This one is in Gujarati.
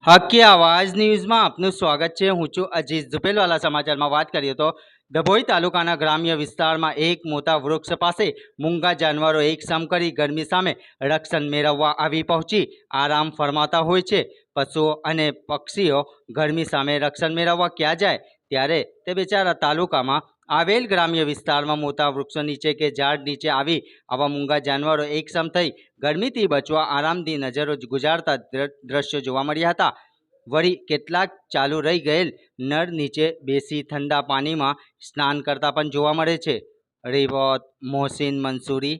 હકી આવાજ ન્યૂઝમાં આપનું સ્વાગત છે। હું છું અજીઝ। ઝુપેલવાલા સમાચારમાં વાત કરીએ તો ડભોઈ તાલુકાના ગ્રામ્ય વિસ્તારમાં એક મોટા વૃક્ષ પાસે મૂંગા જાનવરો એકસમ કરી ગરમી સામે રક્ષણ મેળવવા આવી પહોંચી આરામ ફરમાતા હોય છે। પશુઓ અને પક્ષીઓ ગરમી સામે રક્ષણ મેળવવા ક્યાં જાય ત્યારે તે બેચારા તાલુકામાં આવેલ ગ્રામ્ય વિસ્તારમાં મોટા વૃક્ષો નીચે કે ઝાડ નીચે આવી આવા મૂંગા જાનવરો એકસમ થઈ ગરમીથી બચવા આરામથી નજરો ગુજારતા દ્રશ્યો જોવા મળ્યા હતા। વળી કેટલાક ચાલુ રહી ગયેલ નળ નીચે બેસી ઠંડા પાણીમાં સ્નાન કરતા પણ જોવા મળે છે। રિપોર્ટ મોહસિન મંસૂરી।